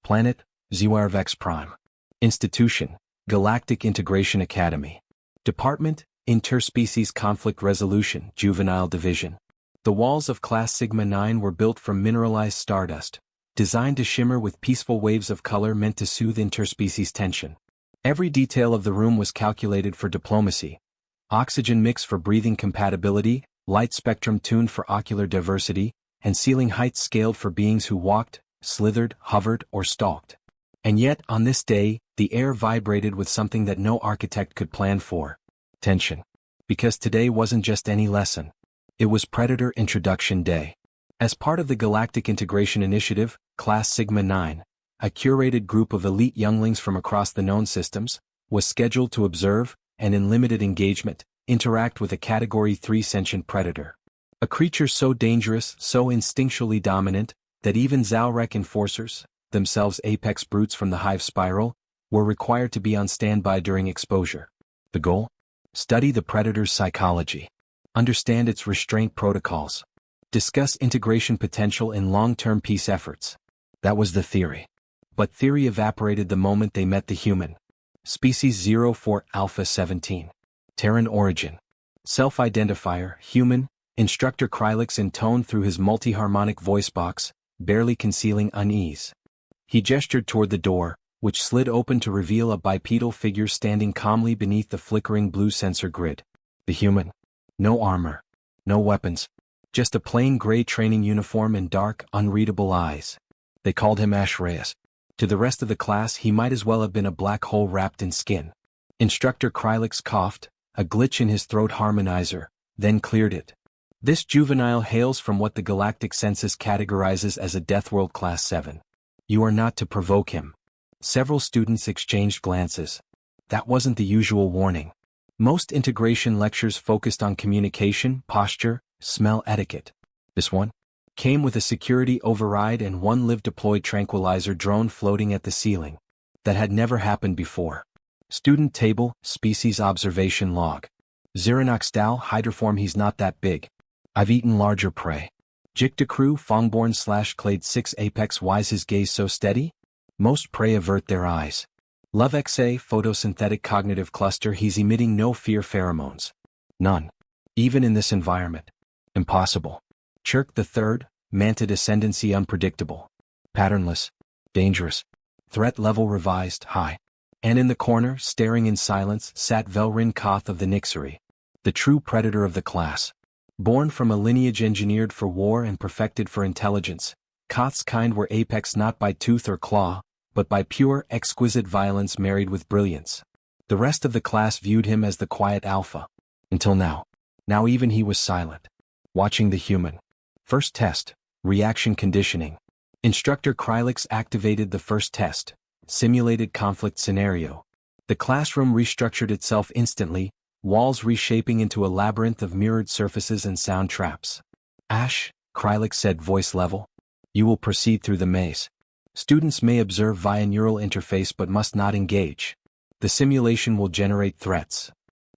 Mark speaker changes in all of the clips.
Speaker 1: Planet, SCI-FI Prime. Institution, Galactic Integration Academy. Department, Interspecies Conflict Resolution, Juvenile Division. The walls of Class Sigma-9 were built from mineralized stardust, designed to shimmer with peaceful waves of color meant to soothe interspecies tension. Every detail of the room was calculated for diplomacy. Oxygen mix for breathing compatibility, light spectrum tuned for ocular diversity, and ceiling heights scaled for beings who walked, slithered, hovered, or stalked. And yet, on this day, the air vibrated with something that no architect could plan for. Tension. Because today wasn't just any lesson. It was Predator Introduction Day. As part of the Galactic Integration Initiative, Class Sigma-9, a curated group of elite younglings from across the known systems, was scheduled to observe, and in limited engagement, interact with a Category 3 sentient predator. A creature so dangerous, so instinctually dominant, that even Zalrek enforcers, themselves apex brutes from the hive spiral, were required to be on standby during exposure. The goal? Study the predator's psychology. Understand its restraint protocols. Discuss integration potential in long-term peace efforts. That was the theory. But theory evaporated the moment they met the human. Species 04 Alpha 17. Terran origin. Self-identifier, human, Instructor Krylix intoned through his multi-harmonic voice box, barely concealing unease. He gestured toward the door, which slid open to reveal a bipedal figure standing calmly beneath the flickering blue sensor grid. The human. No armor. No weapons. Just a plain gray training uniform and dark, unreadable eyes. They called him Ash Reyes. To the rest of the class he might as well have been a black hole wrapped in skin. Instructor Krylix coughed, a glitch in his throat harmonizer, then cleared it. This juvenile hails from what the Galactic Census categorizes as a Deathworld Class 7. You are not to provoke him. Several students exchanged glances. That wasn't the usual warning. Most integration lectures focused on communication, posture, smell etiquette. This one came with a security override and one live-deployed tranquilizer drone floating at the ceiling. That had never happened before. Student table, species observation log. Xeranoxdal hydroform. He's not that big. I've eaten larger prey. Jictacrew Fongborn/Clade 6 Apex. Why's his gaze so steady? Most prey avert their eyes. Love XA photosynthetic cognitive cluster. He's emitting no fear pheromones. None. Even in this environment. Impossible. Chirk the third, Mantid ascendancy unpredictable. Patternless. Dangerous. Threat level revised high. And in the corner, staring in silence, sat Velrin Koth of the Nixery. The true predator of the class. Born from a lineage engineered for war and perfected for intelligence, Koth's kind were apex not by tooth or claw, but by pure, exquisite violence married with brilliance. The rest of the class viewed him as the quiet alpha. Until now. Now even he was silent. Watching the human. First test. Reaction conditioning. Instructor Krylix activated the first test. Simulated conflict scenario. The classroom restructured itself instantly, walls reshaping into a labyrinth of mirrored surfaces and sound traps. Ash, Krylix said voice level. You will proceed through the maze. Students may observe via neural interface but must not engage. The simulation will generate threats.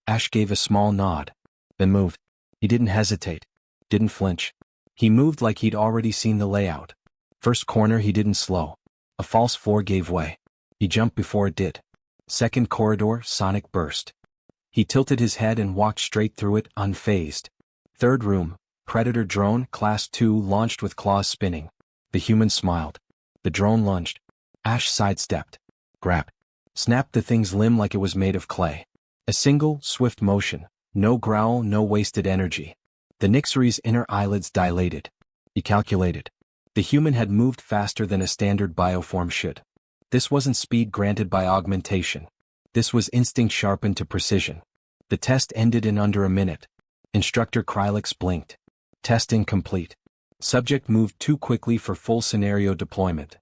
Speaker 1: Ash gave a small nod. Then moved. He didn't hesitate. Didn't flinch. He moved like he'd already seen the layout. First corner he didn't slow. A false floor gave way. He jumped before it did. Second corridor, sonic burst. He tilted his head and walked straight through it, unfazed. Third room, Predator drone, Class 2 launched with claws spinning. The human smiled. The drone lunged. Ash sidestepped. Grabbed. Snapped the thing's limb like it was made of clay. A single, swift motion. No growl, no wasted energy. The Nixery's inner eyelids dilated. He calculated. The human had moved faster than a standard bioform should. This wasn't speed granted by augmentation. This was instinct sharpened to precision. The test ended in under a minute. Instructor Krylix blinked. Test incomplete. Subject moved too quickly for full scenario deployment.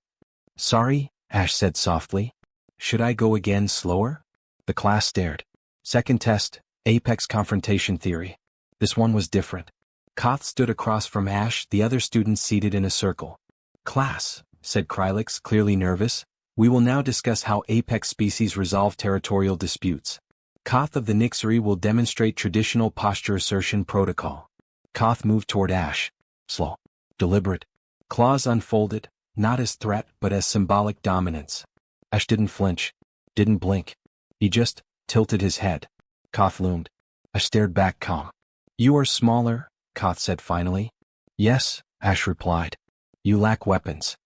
Speaker 1: Sorry, Ash said softly. Should I go again slower? The class stared. Second test, Apex confrontation theory. This one was different. Koth stood across from Ash, the other students seated in a circle. Class, said Krylix, clearly nervous, we will now discuss how Apex species resolve territorial disputes. Koth of the Nixery will demonstrate traditional posture assertion protocol. Koth moved toward Ash. Slow. Deliberate. Claws unfolded, not as threat but as symbolic dominance. Ash didn't flinch, didn't blink. He just tilted his head. Koth loomed. Ash stared back calm. "You are smaller," Koth said finally. "Yes," Ash replied. "You lack weapons.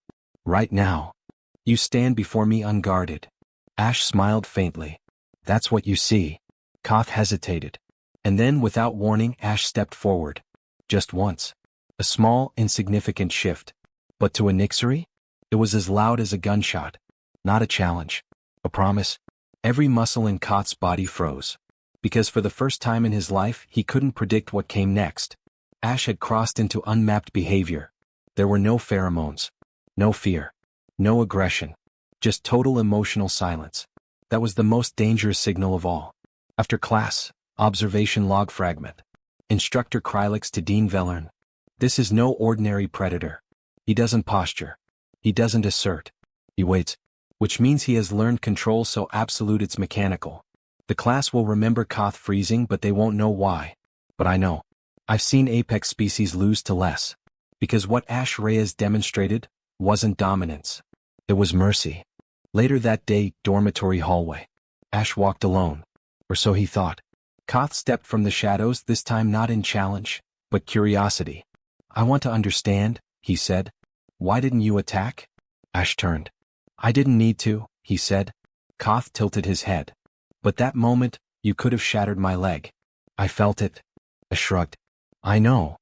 Speaker 1: Right now. You stand before me unguarded." Ash smiled faintly. "That's what you see." Koth hesitated. And then, without warning, Ash stepped forward. Just once. A small, insignificant shift. But to a Nixery? It was as loud as a gunshot. Not a challenge. A promise. Every muscle in Koth's body froze. Because for the first time in his life, he couldn't predict what came next. Ash had crossed into unmapped behavior. There were no pheromones. No fear. No aggression. Just total emotional silence. That was the most dangerous signal of all. After class, observation log fragment. Instructor Krylix to Dean Vellern. "This is no ordinary predator. He doesn't posture. He doesn't assert. He waits. Which means he has learned control so absolute it's mechanical. The class will remember Koth freezing, but they won't know why. But I know. I've seen apex species lose to less. Because what Ash Reyes demonstrated wasn't dominance. It was mercy." Later that day, dormitory hallway. Ash walked alone. Or so he thought. Koth stepped from the shadows, this time not in challenge, but curiosity. "I want to understand," he said. "Why didn't you attack?" Ash turned. "I didn't need to," he said. Koth tilted his head. "But that moment, you could have shattered my leg. I felt it." Ash shrugged. "I know.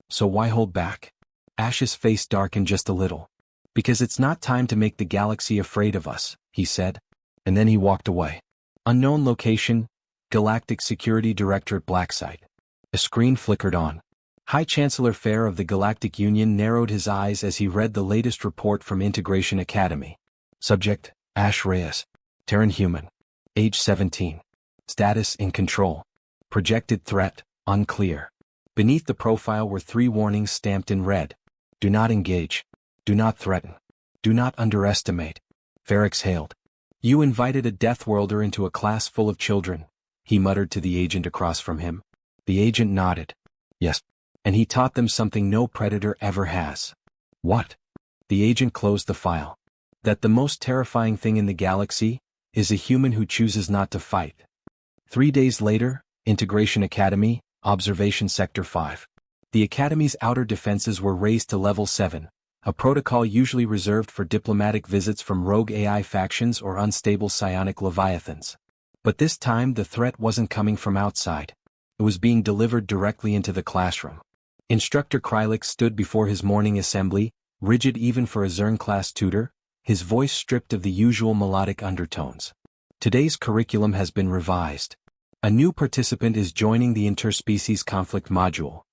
Speaker 1: So why hold back?" Ash's face darkened just a little. "Because it's not time to make the galaxy afraid of us," he said. And then he walked away. Unknown location, Galactic Security Directorate Blacksite. A screen flickered on. High Chancellor Fair of the Galactic Union narrowed his eyes as he read the latest report from Integration Academy. Subject, Ash Reyes. Terran human. Age 17. Status in control. Projected threat, unclear. Beneath the profile were 3 warnings stamped in red. Do not engage. Do not threaten. Do not underestimate. Fair exhaled. "You invited a Deathworlder into a class full of children," he muttered to the agent across from him. The agent nodded. "Yes. And he taught them something no predator ever has." "What?" The agent closed the file. "That the most terrifying thing in the galaxy is a human who chooses not to fight." 3 days later, Integration Academy, Observation Sector 5. The Academy's outer defenses were raised to Level 7, a protocol usually reserved for diplomatic visits from rogue AI factions or unstable psionic leviathans. But this time the threat wasn't coming from outside. It was being delivered directly into the classroom. Instructor Krylix stood before his morning assembly, rigid even for a Zern-class tutor, his voice stripped of the usual melodic undertones. "Today's curriculum has been revised. A new participant is joining the interspecies conflict module."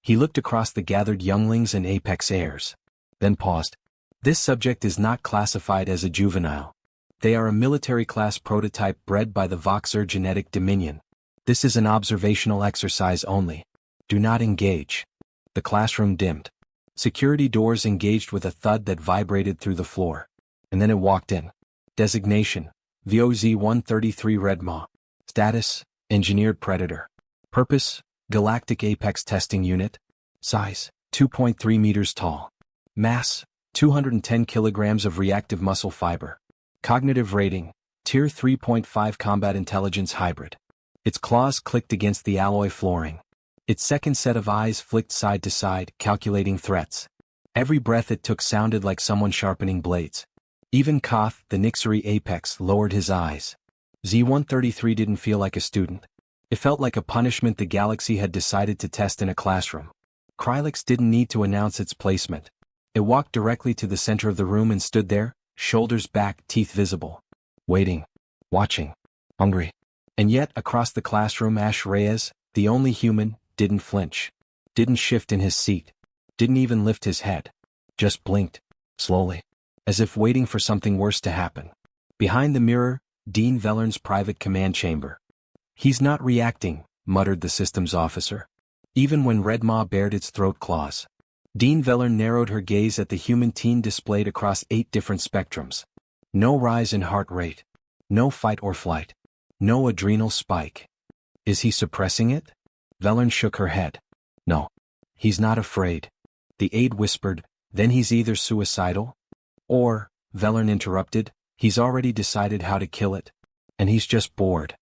Speaker 1: He looked across the gathered younglings and apex heirs. Then paused. "This subject is not classified as a juvenile. They are a military-class prototype bred by the Voxer genetic dominion. This is an observational exercise only. Do not engage." The classroom dimmed. Security doors engaged with a thud that vibrated through the floor. And then it walked in. Designation, VOZ-133 Redmaw. Status, Engineered Predator. Purpose, Galactic Apex Testing Unit. Size, 2.3 meters tall. Mass, 210 kilograms of reactive muscle fiber. Cognitive rating, Tier 3.5 Combat Intelligence Hybrid. Its claws clicked against the alloy flooring. Its second set of eyes flicked side to side, calculating threats. Every breath it took sounded like someone sharpening blades. Even Koth, the Nixery apex, lowered his eyes. Z-133 didn't feel like a student. It felt like a punishment the galaxy had decided to test in a classroom. Krylix didn't need to announce its placement. It walked directly to the center of the room and stood there, shoulders back, teeth visible. Waiting. Watching. Hungry. And yet, across the classroom, Ash Reyes, the only human, didn't flinch. Didn't shift in his seat. Didn't even lift his head. Just blinked. Slowly. As if waiting for something worse to happen. Behind the mirror, Dean Vellern's private command chamber. "He's not reacting," muttered the systems officer. Even when Redmaw bared its throat claws. Dean Vellern narrowed her gaze at the human teen displayed across 8 different spectrums. No rise in heart rate. No fight or flight. No adrenal spike. Is he suppressing it? Vellern shook her head. No. He's not afraid. The aide whispered, then he's either suicidal, Or, Velen interrupted, he's already decided how to kill it. And he's just bored.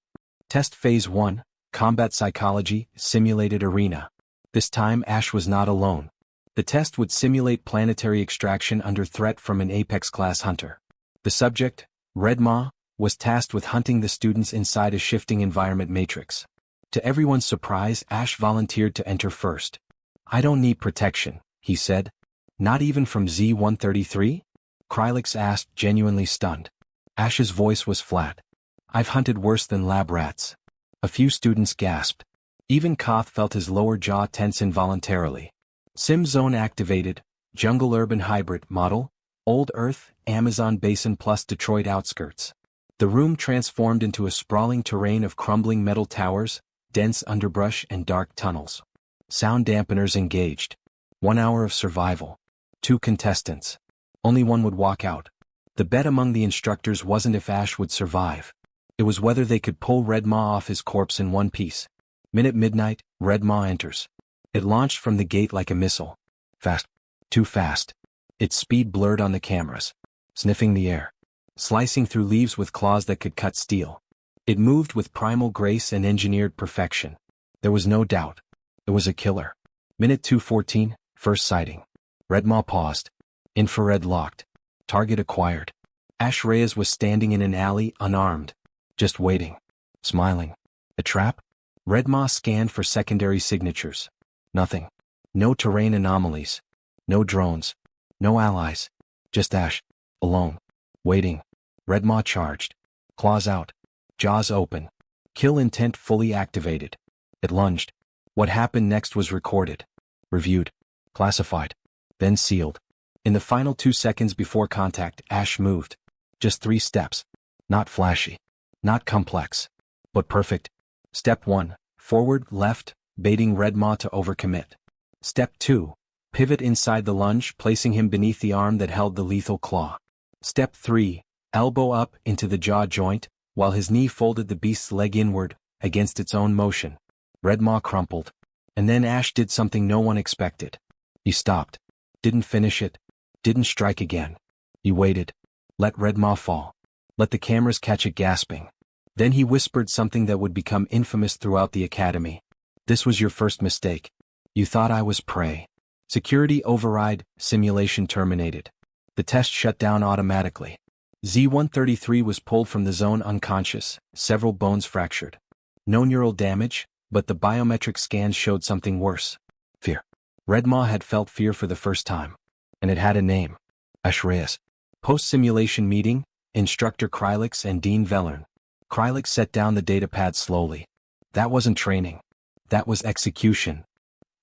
Speaker 1: Test Phase 1, Combat Psychology, Simulated Arena. This time Ash was not alone. The test would simulate planetary extraction under threat from an Apex-class hunter. The subject, Red Ma, was tasked with hunting the students inside a shifting environment matrix. To everyone's surprise, Ash volunteered to enter first. I don't need protection, he said. Not even from Z-133? Krylix asked, genuinely stunned. Ash's voice was flat. I've hunted worse than lab rats. A few students gasped. Even Koth felt his lower jaw tense involuntarily. Sim Zone activated, Jungle-Urban Hybrid model, Old Earth, Amazon Basin plus Detroit outskirts. The room transformed into a sprawling terrain of crumbling metal towers, dense underbrush and dark tunnels. Sound dampeners engaged. 1 hour of survival. 2 contestants. Only one would walk out. The bet among the instructors wasn't if Ash would survive. It was whether they could pull Red Ma off his corpse in one piece. Minute midnight, Red Ma enters. It launched from the gate like a missile. Fast. Too fast. Its speed blurred on the cameras. Sniffing the air. Slicing through leaves with claws that could cut steel. It moved with primal grace and engineered perfection. There was no doubt. It was a killer. Minute 2:14, first sighting. Red Ma paused. Infrared locked. Target acquired. Ash Reyes was standing in an alley, unarmed. Just waiting. Smiling. A trap? Red Ma scanned for secondary signatures. Nothing. No terrain anomalies. No drones. No allies. Just Ash. Alone. Waiting. Red Ma charged. Claws out. Jaws open. Kill intent fully activated. It lunged. What happened next was recorded. Reviewed. Classified. Then sealed. In the final 2 seconds before contact, Ash moved. Just 3 steps. Not flashy. Not complex. But perfect. Step 1. Forward, left, baiting Red Ma to overcommit. Step 2. Pivot inside the lunge, placing him beneath the arm that held the lethal claw. Step 3. Elbow up into the jaw joint, while his knee folded the beast's leg inward, against its own motion. Red Ma crumpled. And then Ash did something no one expected. He stopped. Didn't finish it. Didn't strike again. He waited. Let Red Ma fall. Let the cameras catch it gasping. Then he whispered something that would become infamous throughout the academy. This was your first mistake. You thought I was prey. Security override, simulation terminated. The test shut down automatically. Z-133 was pulled from the zone unconscious, several bones fractured. No neural damage, but the biometric scans showed something worse. Fear. Red Ma had felt fear for the first time. And it had a name. Ash Reyes. Post-simulation meeting, Instructor Krylix and Dean Velen. Krylix set down the datapad slowly. That wasn't training. That was execution.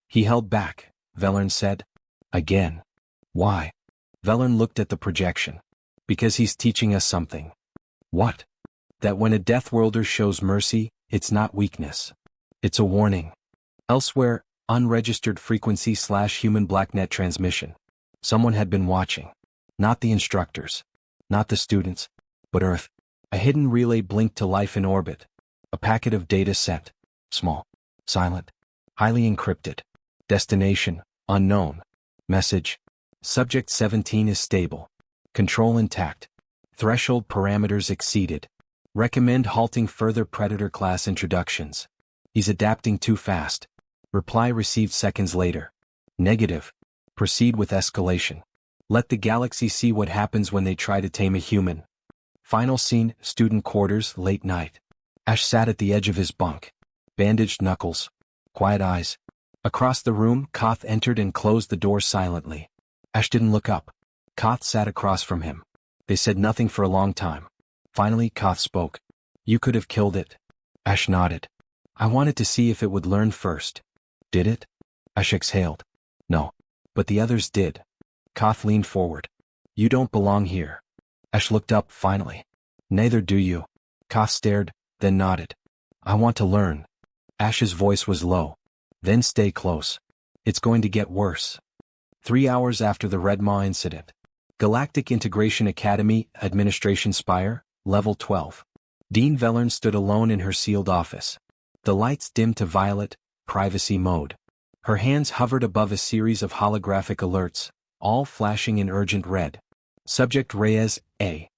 Speaker 1: He held back, Velen said. Again. Why? Velen looked at the projection. Because he's teaching us something. What? That when a Deathworlder shows mercy, it's not weakness. It's a warning. Elsewhere, unregistered frequency/human blacknet transmission. Someone had been watching. Not the instructors. Not the students. But Earth. A hidden relay blinked to life in orbit. A packet of data sent. Small. Silent. Highly encrypted. Destination, unknown. Message. Subject 17 is stable. Control intact. Threshold parameters exceeded. Recommend halting further Predator class introductions. He's adapting too fast. Reply received seconds later. Negative. Proceed with escalation. Let the galaxy see what happens when they try to tame a human. Final scene, student quarters, late night. Ash sat at the edge of his bunk. Bandaged knuckles. Quiet eyes. Across the room, Koth entered and closed the door silently. Ash didn't look up. Koth sat across from him. They said nothing for a long time. Finally, Koth spoke. You could have killed it. Ash nodded. I wanted to see if it would learn first. Did it? Ash exhaled. No. But the others did. Koth leaned forward. You don't belong here. Ash looked up, finally. Neither do you. Koth stared, then nodded. I want to learn. Ash's voice was low. Then stay close. It's going to get worse. 3 hours after the Red Ma incident. Galactic Integration Academy, Administration Spire, Level 12. Dean Velen stood alone in her sealed office. The lights dimmed to violet, privacy mode. Her hands hovered above a series of holographic alerts, all flashing in urgent red. Subject Reyes, A.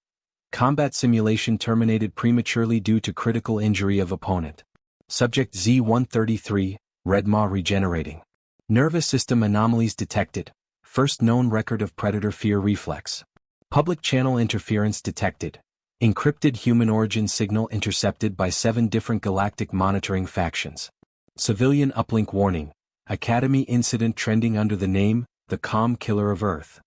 Speaker 1: Combat simulation terminated prematurely due to critical injury of opponent. Subject Z-133, Red Maw regenerating. Nervous system anomalies detected. First known record of predator fear reflex. Public channel interference detected. Encrypted human origin signal intercepted by 7 different galactic monitoring factions. Civilian uplink warning. Academy incident trending under the name, the Calm Killer of Earth.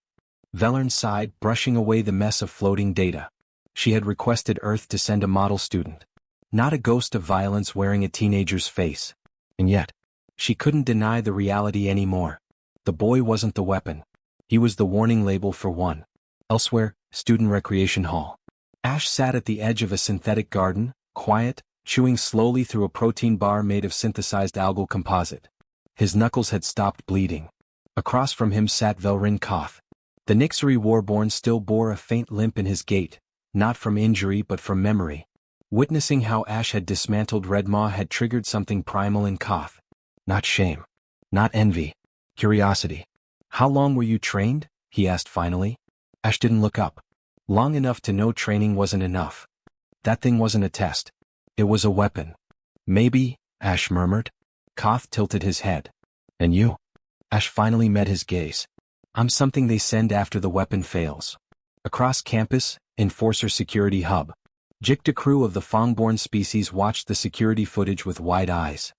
Speaker 1: Velern sighed, brushing away the mess of floating data. She had requested Earth to send a model student. Not a ghost of violence wearing a teenager's face. And yet, she couldn't deny the reality anymore. The boy wasn't the weapon. He was the warning label for one. Elsewhere, student recreation hall. Ash sat at the edge of a synthetic garden, quiet, chewing slowly through a protein bar made of synthesized algal composite. His knuckles had stopped bleeding. Across from him sat Velrin Koth. The Nixery Warborn still bore a faint limp in his gait, not from injury but from memory. Witnessing how Ash had dismantled Red Maw had triggered something primal in Koth. Not shame. Not envy. Curiosity. How long were you trained? He asked finally. Ash didn't look up. Long enough to know training wasn't enough. That thing wasn't a test. It was a weapon. Maybe, Ash murmured. Koth tilted his head. And you? Ash finally met his gaze. I'm something they send after the weapon fails. Across campus, Enforcer Security Hub. Jicta crew of the Fongborn species watched the security footage with wide eyes.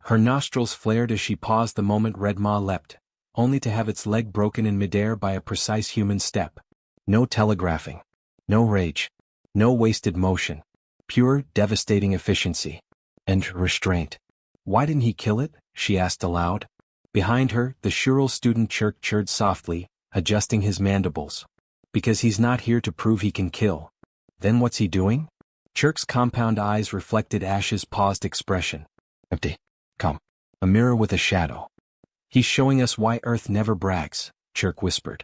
Speaker 1: Her nostrils flared as she paused the moment Red Maw leapt, only to have its leg broken in midair by a precise human step. No telegraphing. No rage. No wasted motion. Pure, devastating efficiency. And restraint. Why didn't he kill it? She asked aloud. Behind her, the Shural student chirped softly, adjusting his mandibles. Because he's not here to prove he can kill. Then what's he doing? Chirk's compound eyes reflected Ash's paused expression. Empty. Come. A mirror with a shadow. He's showing us why Earth never brags, Chirk whispered.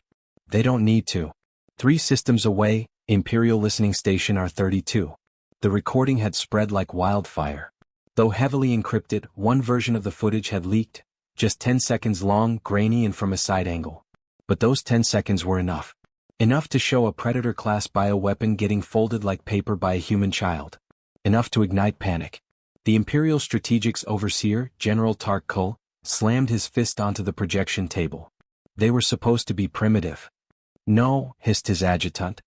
Speaker 1: They don't need to. 3 systems away, Imperial Listening Station R32. The recording had spread like wildfire. Though heavily encrypted, one version of the footage had leaked, just 10 seconds long, grainy and from a side angle. But those 10 seconds were enough. Enough to show a Predator-class bioweapon getting folded like paper by a human child. Enough to ignite panic. The Imperial Strategics Overseer, General Tark Kull, slammed his fist onto the projection table. They were supposed to be primitive. No, hissed his adjutant.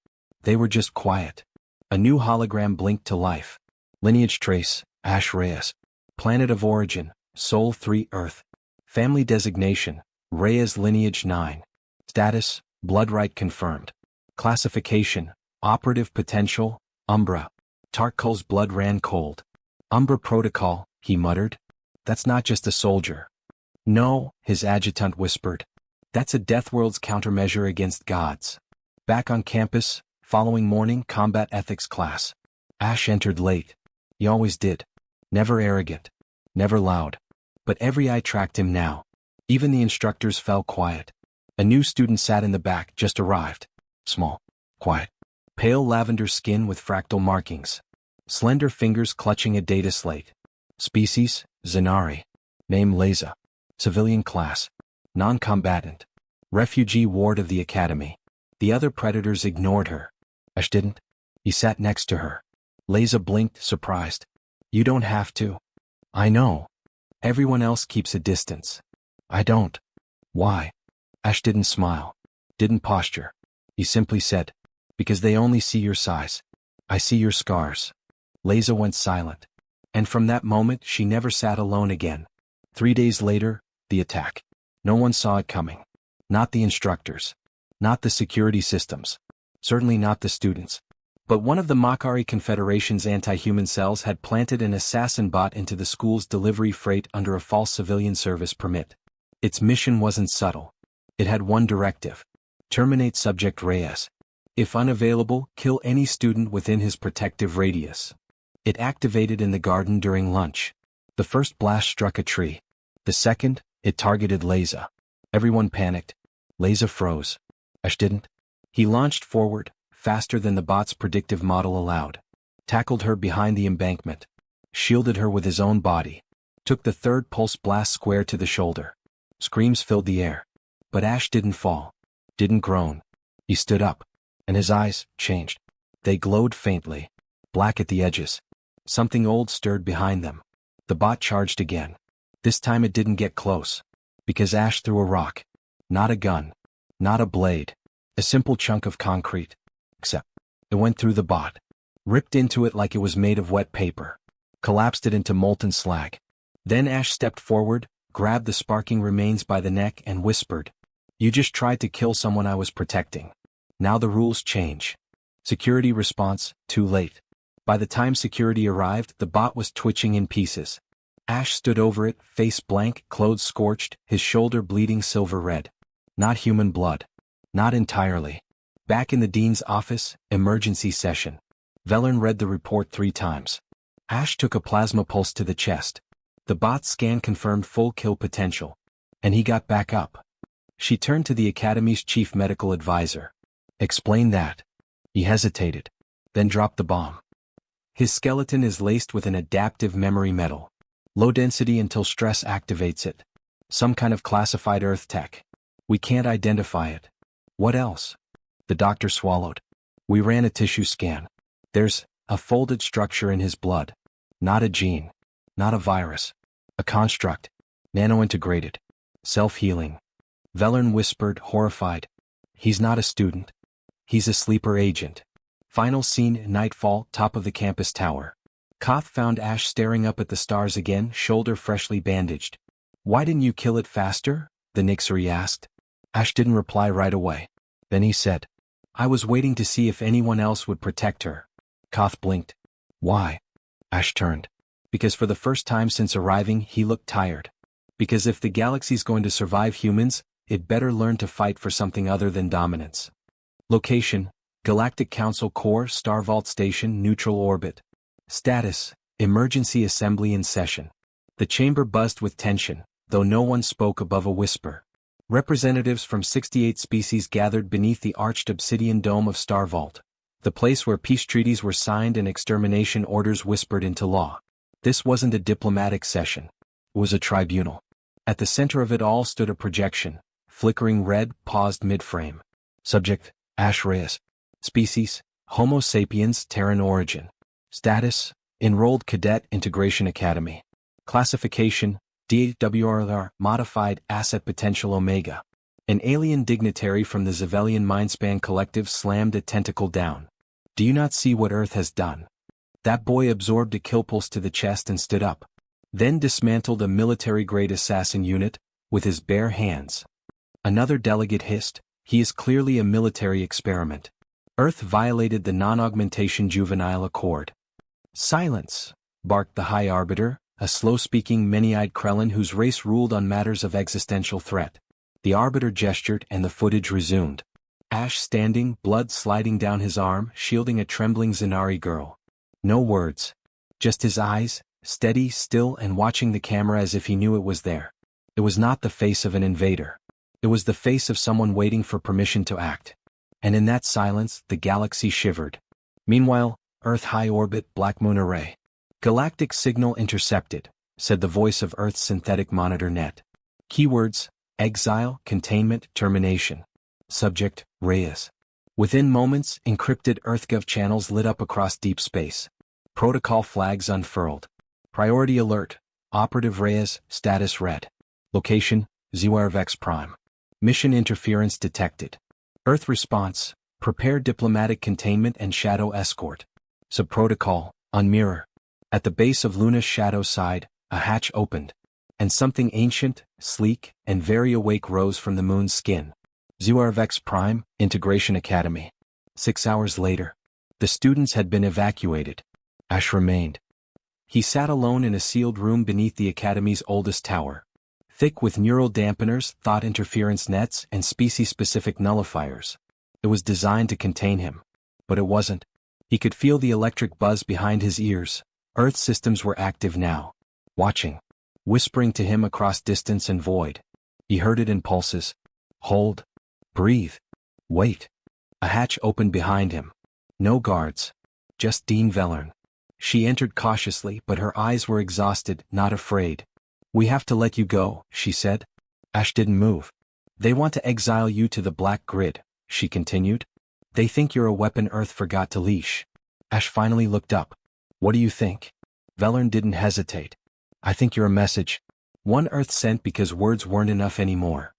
Speaker 1: They were just quiet. A new hologram blinked to life. Lineage trace, Ash Reyes. Planet of origin, Sol 3 Earth. Family designation, Reyes lineage 9. Status, blood right confirmed. Classification, operative potential, Umbra. Tark Kull's blood ran cold. Umbra protocol, he muttered. That's not just a soldier. No, his adjutant whispered. That's a Deathworld's countermeasure against gods. Back on campus, following morning combat ethics class. Ash entered late. He always did. Never arrogant. Never loud. But every eye tracked him now. Even the instructors fell quiet. A new student sat in the back, just arrived. Small. Quiet. Pale lavender skin with fractal markings. Slender fingers clutching a data slate. Species, Zenari. Name Leza. Civilian class. Non-combatant. Refugee ward of the academy. The other predators ignored her. Ash didn't. He sat next to her. Leza blinked, surprised. You don't have to. I know. Everyone else keeps a distance. I don't. Why? Ash didn't smile. Didn't posture. He simply said, because they only see your size. I see your scars. Leza went silent. And from that moment she never sat alone again. 3 days later, the attack. No one saw it coming. Not the instructors. Not the security systems. Certainly not the students. But one of the Makari Confederation's anti-human cells had planted an assassin bot into the school's delivery freight under a false civilian service permit. Its mission wasn't subtle. It had one directive. Terminate Subject Reyes. If unavailable, kill any student within his protective radius. It activated in the garden during lunch. The first blast struck a tree. The second, it targeted Leza. Everyone panicked. Leza froze. Ash didn't. He launched forward, faster than the bot's predictive model allowed. Tackled her behind the embankment. Shielded her with his own body. Took the third pulse blast square to the shoulder. Screams filled the air. But Ash didn't fall. Didn't groan. He stood up. and his eyes changed. They glowed faintly, black at the edges. Something old stirred behind them. The bot charged again. This time it didn't get close. Because Ash threw a rock. Not a gun. Not a blade. A simple chunk of concrete. Except, it went through the bot. Ripped into it like it was made of wet paper. Collapsed it into molten slag. Then Ash stepped forward, grabbed the sparking remains by the neck and whispered, "You just tried to kill someone I was protecting. Now the rules change." Security response, too late. By the time security arrived, the bot was twitching in pieces. Ash stood over it, face blank, clothes scorched, his shoulder bleeding silver red. Not human blood. Not entirely. Back in the dean's office, emergency session. Velen read the report 3 times. Ash took a plasma pulse to the chest. The bot's scan confirmed full kill potential. And he got back up. She turned to the Academy's chief medical advisor. "Explain that." He hesitated. Then dropped the bomb. "His skeleton is laced with an adaptive memory metal. Low density until stress activates it. Some kind of classified Earth tech. We can't identify it." "What else?" The doctor swallowed. "We ran a tissue scan. There's a folded structure in his blood. Not a gene. Not a virus. A construct. Nano-integrated. Self-healing." Velen whispered, horrified. "He's not a student. He's a sleeper agent." Final scene, nightfall, top of the campus tower. Koth found Ash staring up at the stars again, shoulder freshly bandaged. "Why didn't you kill it faster?" the Nixery asked. Ash didn't reply right away. Then he said, "I was waiting to see if anyone else would protect her." Koth blinked. "Why?" Ash turned. Because for the first time since arriving, he looked tired. Because if the galaxy's going to survive humans, it better learn to fight for something other than dominance. Location: Galactic Council Core, Starvault Station, neutral orbit. Status: Emergency Assembly in session. The chamber buzzed with tension, though no one spoke above a whisper. Representatives from 68 species gathered beneath the arched obsidian dome of Starvault, the place where peace treaties were signed and extermination orders whispered into law. This wasn't a diplomatic session. It was a tribunal. At the center of it all stood a projection, flickering red, paused mid-frame. Subject: Ash Reyes. Species: Homo sapiens, Terran origin. Status: Enrolled Cadet, Integration Academy. Classification: Deathworlder, Modified Asset Potential Omega. An alien dignitary from the Zevelian Mindspan Collective slammed a tentacle down. "Do you not see what Earth has done?" That boy absorbed a kill pulse to the chest and stood up. Then dismantled a military-grade assassin unit, with his bare hands. Another delegate hissed, "He is clearly a military experiment." Earth violated the non-augmentation juvenile accord. "Silence," barked the High Arbiter, a slow-speaking many-eyed Krellin whose race ruled on matters of existential threat. The Arbiter gestured and the footage resumed. Ash standing, blood sliding down his arm, shielding a trembling Zenari girl. No words. Just his eyes, steady, still and watching the camera as if he knew it was there. It was not the face of an invader. It was the face of someone waiting for permission to act. And in that silence, the galaxy shivered. Meanwhile, Earth high orbit, Black Moon Array. "Galactic signal intercepted," said the voice of Earth's synthetic monitor net. Keywords: exile, containment, termination. Subject: Reyes. Within moments, encrypted EarthGov channels lit up across deep space. Protocol flags unfurled. Priority alert: Operative Reyes, status red. Location: SCI-FI Prime. Mission interference detected. Earth response: prepare diplomatic containment and shadow escort. Subprotocol: unmirror. At the base of Luna's shadow side, a hatch opened. And something ancient, sleek, and very awake rose from the moon's skin. SCI-FI Prime, Integration Academy. 6 hours later. The students had been evacuated. Ash remained. He sat alone in a sealed room beneath the Academy's oldest tower. Thick with neural dampeners, thought interference nets, and species-specific nullifiers. It was designed to contain him. But it wasn't. He could feel the electric buzz behind his ears. Earth systems were active now. Watching. Whispering to him across distance and void. He heard it in pulses. Hold. Breathe. Wait. A hatch opened behind him. No guards. Just Dean Velen. She entered cautiously, but her eyes were exhausted, not afraid. "We have to let you go," she said. Ash didn't move. "They want to exile you to the black grid," she continued. They think you're a weapon Earth forgot to leash. Ash finally looked up. What do you think? Velern didn't hesitate. I think you're a message. One Earth sent because words weren't enough anymore.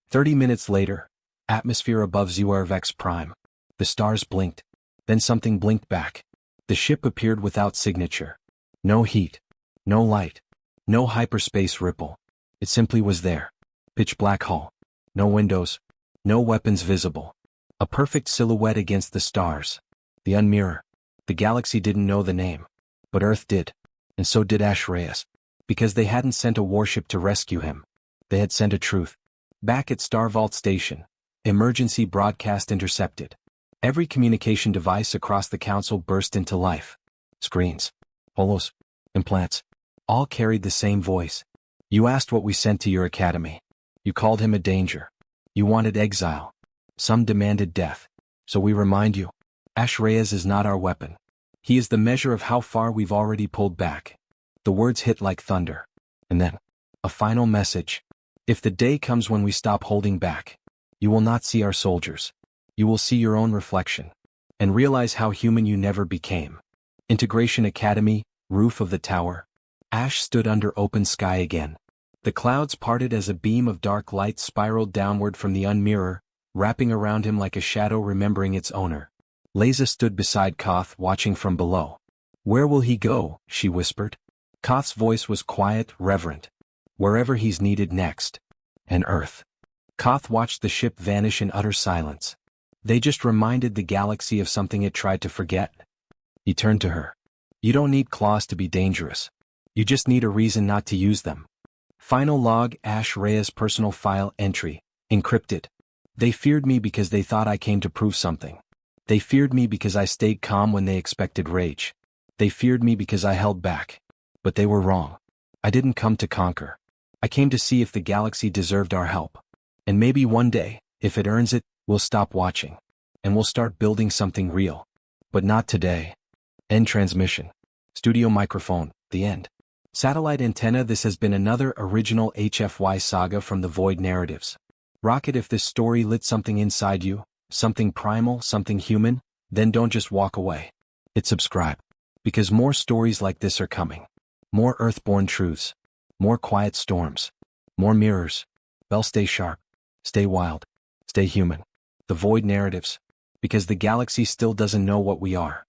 Speaker 1: 30 minutes later, atmosphere above SCI-FI Prime. The stars blinked. Then something blinked back. The ship appeared without signature. No heat. No light. No hyperspace ripple. It simply was there. Pitch black hull. No windows. No weapons visible. A perfect silhouette against the stars. The Unmirror. The galaxy didn't know the name. But Earth did. And so did Ash Reyes. Because they hadn't sent a warship to rescue him. They had sent a truth. Back at Star Vault Station. Emergency broadcast intercepted. Every communication device across the council burst into life. Screens. Holos. Implants. All carried the same voice. You asked what we sent to your academy. You called him a danger. You wanted exile. Some demanded death. So we remind you. Ash Reyes is not our weapon. He is the measure of how far we've already pulled back. The words hit like thunder. And then, a final message. If the day comes when we stop holding back, you will not see our soldiers. You will see your own reflection. And realize how human you never became. Integration Academy, roof of the tower. Ash stood under open sky again. The clouds parted as a beam of dark light spiraled downward from the Unmirror, wrapping around him like a shadow remembering its owner. Leza stood beside Koth, watching from below. Where will he go? She whispered. Koth's voice was quiet, reverent. Wherever he's needed next. And Earth. Koth watched the ship vanish in utter silence. They just reminded the galaxy of something it tried to forget. He turned to her. You don't need claws to be dangerous. You just need a reason not to use them. Final log, Ash Reyes personal file entry, encrypted. They feared me because they thought I came to prove something. They feared me because I stayed calm when they expected rage. They feared me because I held back. But they were wrong. I didn't come to conquer. I came to see if the galaxy deserved our help. And maybe one day, if it earns it, we'll stop watching. And we'll start building something real. But not today. End transmission. Studio microphone, the end. Satellite antenna. This has been another original HFY saga from the Void Narratives. Rocket, if this story lit something inside you, something primal, something human, then don't just walk away. Hit subscribe. Because more stories like this are coming. More Earthborn truths. More quiet storms. More mirrors. Bell, stay sharp. Stay wild. Stay human. The Void Narratives. Because the galaxy still doesn't know what we are.